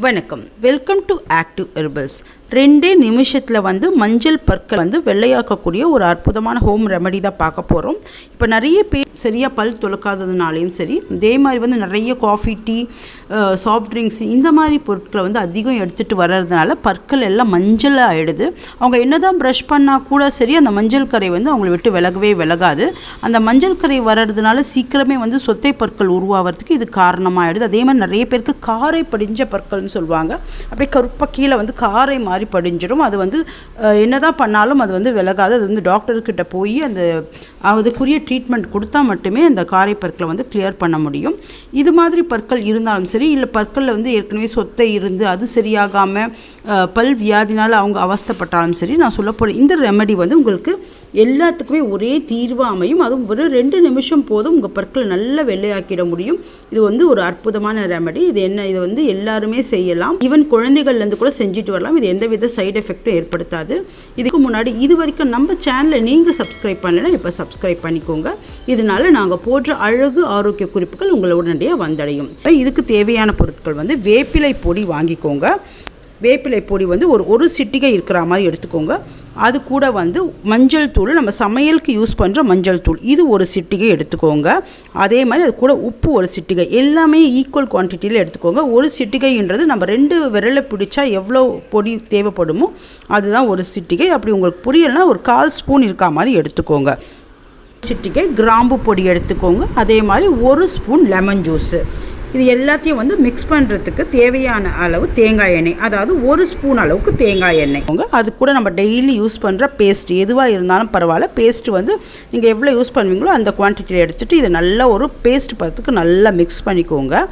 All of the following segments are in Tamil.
வணக்கம். Welcome to active herbals. 2 நிமிஷத்தில் மஞ்சள் பற்கள் வெள்ளையாக்கக்கூடிய ஒரு அற்புதமான ஹோம் ரெமெடி தான் பார்க்க போகிறோம். இப்போ நிறைய பேர் சரியாக பல் துலக்காததுனாலையும் சரி, அதே மாதிரி நிறைய காஃபி, டீ, சாஃப்ட் ட்ரிங்க்ஸ் இந்த மாதிரி பொருட்களை அதிகம் எடுத்துகிட்டு வர்றதுனால பற்கள் எல்லாம் மஞ்சள் ஆகிடுது. அவங்க என்ன தான் ப்ரஷ் பண்ணால் கூட சரி, அந்த மஞ்சள் கரை அவங்கள விட்டு விலகவே விலகாது. அந்த மஞ்சள் கரை வர்றதுனால சீக்கிரமே சொத்தை பற்கள் உருவாகிறதுக்கு இது காரணமாகிடுது. அதே மாதிரி நிறைய பேருக்கு காரை படிஞ்ச பற்கள்னு சொல்லுவாங்க. அப்படியே கருப்பாக கீழே காரை மாதிரி படிஞ்சிடும். அது என்னதான் பண்ணாலும் அது விலகாது. அது டாக்டர்கிட்ட போய் அதுக்குரிய ட்ரீட்மெண்ட் கொடுத்தா மட்டுமே அந்த காரை பற்களை கிளியர் பண்ண முடியும். இது மாதிரி பற்கள் இருந்தாலும் சரி, இல்லை பற்களில் ஏற்கனவே சொத்தை இருந்து அது சரியாகாமல் பல் வியாதினால் அவங்க அவஸ்தைப்பட்டாலும் சரி, நான் சொல்ல போகிற இந்த ரெமெடி உங்களுக்கு எல்லாத்துக்குமே ஒரே தீர்வாக அமையும். அதுவும் ஒரு 2 நிமிஷம் போதும் உங்கள் பற்களை நல்லா வெள்ளையாக்கிட முடியும். இது ஒரு அற்புதமான ரெமெடி. இது எல்லாருமே செய்யலாம். ஈவன் குழந்தைகள்லேருந்து கூட செஞ்சுட்டு வரலாம். இது எந்தவித சைடு எஃபெக்டும் ஏற்படுத்தாது. இதுக்கு முன்னாடி இது வரைக்கும் நம்ம சேனலை நீங்கள் சப்ஸ்கிரைப் பண்ணலைன்னா இப்போ சப்ஸ்கிரைப் பண்ணிக்கோங்க. இதனால நாங்கள் போடுற அழகு ஆரோக்கிய குறிப்புகள் உங்களை உடனடியாக வந்தடையும். இதுக்கு தேவையான பொருட்கள் வேப்பிலை பொடி வாங்கிக்கோங்க. வேப்பிலை பொடி ஒரு சிட்டிகை இருக்கிற மாதிரி எடுத்துக்கோங்க. அது கூட மஞ்சள் தூள், நம்ம சமையலுக்கு யூஸ் பண்ணுற மஞ்சள் தூள், இது ஒரு சிட்டிகை எடுத்துக்கோங்க. அதே மாதிரி அது கூட உப்பு ஒரு சிட்டிகை, எல்லாமே ஈக்குவல் குவான்டிட்டியில் எடுத்துக்கோங்க. ஒரு சிட்டிகைன்றது நம்ம 2 விரலை பிடிச்சா எவ்வளோ பொடி தேவைப்படுமோ அதுதான் ஒரு சிட்டிகை. அப்படி உங்களுக்கு புரியலைன்னா ஒரு 1/4 ஸ்பூன் இருக்கா மாதிரி எடுத்துக்கோங்க. சிட்டிகை கிராம்பு பொடி எடுத்துக்கோங்க. அதே மாதிரி 1 ஸ்பூன் லெமன் ஜூஸு. இது எல்லாத்தையும் மிக்ஸ் பண்ணுறதுக்கு தேவையான அளவு தேங்காய் எண்ணெய், அதாவது 1 ஸ்பூன் அளவுக்கு தேங்காய் எண்ணெய். அது கூட நம்ம டெய்லி யூஸ் பண்ணுற பேஸ்ட் எதுவாக இருந்தாலும் பரவாயில்ல. பேஸ்ட்டு நீங்கள் எவ்வளோ யூஸ் பண்ணுவீங்களோ அந்த குவான்டிட்டியில் எடுத்துகிட்டு இதை நல்லா ஒரு பேஸ்ட் பதத்துக்கு நல்லா மிக்ஸ் பண்ணிக்கோங்க.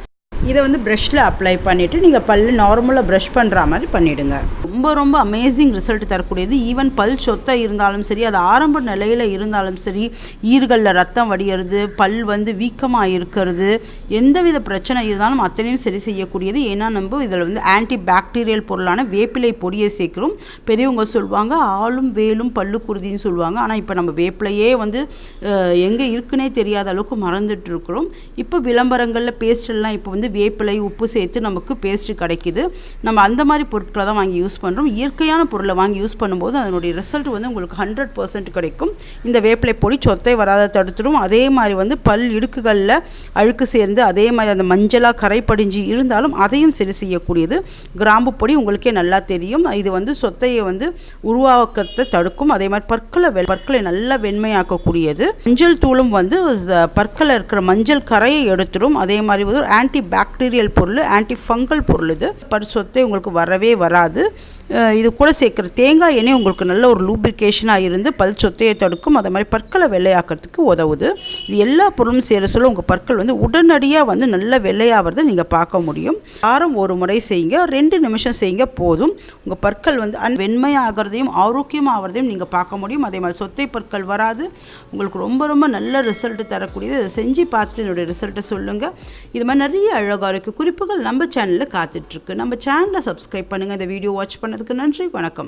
இதை ப்ரஷ்ஷில் அப்ளை பண்ணிவிட்டு நீங்கள் பல் நார்மலாக ப்ரஷ் பண்ணுற மாதிரி பண்ணிவிடுங்க. ரொம்ப அமேசிங் ரிசல்ட் தரக்கூடியது. ஈவன் பல் சொத்தை இருந்தாலும் சரி, அது ஆரம்ப நிலையில் இருந்தாலும் சரி, ஈறுகளில் ரத்தம் வடிகிறது, பல் வீக்கமாக இருக்கிறது, எந்தவித பிரச்சனை இருந்தாலும் அத்தனையும் சரி செய்யக்கூடியது. ஏன்னா நம்ம இதில் ஆன்டி பாக்டீரியல் பொருளான வேப்பிலை பொடியை சேர்க்குறோம். பெரியவங்க சொல்லுவாங்க ஆளும் வேலும் பல்லு குருதின்னு சொல்லுவாங்க. ஆனால் இப்போ நம்ம வேப்பிலையே எங்கே இருக்குன்னே தெரியாத அளவுக்கு மறந்துட்டு இருக்கிறோம். இப்போ விளம்பரங்களில் பேஸ்டெல்லாம் இப்போ வேப்பிலை உப்பு சேர்த்து நமக்கு பேஸ்ட்டு கிடைக்கிது. நம்ம அந்த மாதிரி பொருட்களை தான் வாங்கி யூஸ் பண்ணுறோம். இயற்கையான பொருளை வாங்கி யூஸ் பண்ணும்போது அதனுடைய ரிசல்ட் உங்களுக்கு 100% கிடைக்கும். இந்த வேப்பிலை பொடி சொத்தை வராத தடுத்துடும். அதே மாதிரி பல் இடுக்குகளில் அழுக்கு சேர்ந்து அதே மாதிரி அந்த மஞ்சளாக கரை படிஞ்சு இருந்தாலும் அதையும் சரி செய்யக்கூடியது. கிராம்பு பொடி உங்களுக்கே நல்லா தெரியும். இது சொத்தையை உருவாக்கத்தை தடுக்கும். அதே மாதிரி பற்களை நல்லா வெண்மையாக்கக்கூடியது. மஞ்சள் தூளும் பற்களில் இருக்கிற மஞ்சள் கரையை எடுத்துடும். அதே மாதிரி ஒரு ஆன்டி பாக்டீரியல் பொருள், ஆன்டி ஃபங்கல் பொருள். இது பல் சொத்தை உங்களுக்கு வரவே வராது. இது கூட சேர்க்குற தேங்காய் எண்ணெய் உங்களுக்கு நல்ல ஒரு லூப்ரிகேஷனாக இருந்து பல் சொத்தையை தடுக்கும். அதே மாதிரி பற்களை வெள்ளையாக்கிறதுக்கு உதவுது. இது எல்லா பொருளும் சேர சொல்ல உங்கள் பற்கள் உடனடியாக நல்ல வெள்ளையாகிறத நீங்கள் பார்க்க முடியும். வாரம் ஒரு முறை செய்யுங்க, 2 நிமிஷம் செய்யுங்க போதும். உங்கள் பற்கள் வெண்மையாகிறதையும் ஆரோக்கியமாகிறதையும் நீங்கள் பார்க்க முடியும். அதே மாதிரி சொத்தை பற்கள் வராது. உங்களுக்கு ரொம்ப நல்ல ரிசல்ட் தரக்கூடியது. அதை செஞ்சு பார்த்துட்டு என்னுடைய ரிசல்ட்டை சொல்லுங்கள். இது மாதிரி நிறைய அழகாக குறிப்புகள் நம்ம சேனலில் காத்துட்ருக்கு. நம்ம சேனலை சப்ஸ்கிரைப் பண்ணுங்கள். இந்த வீடியோ வாட்ச் பண்ணதுக்கு நன்றி. வணக்கம்.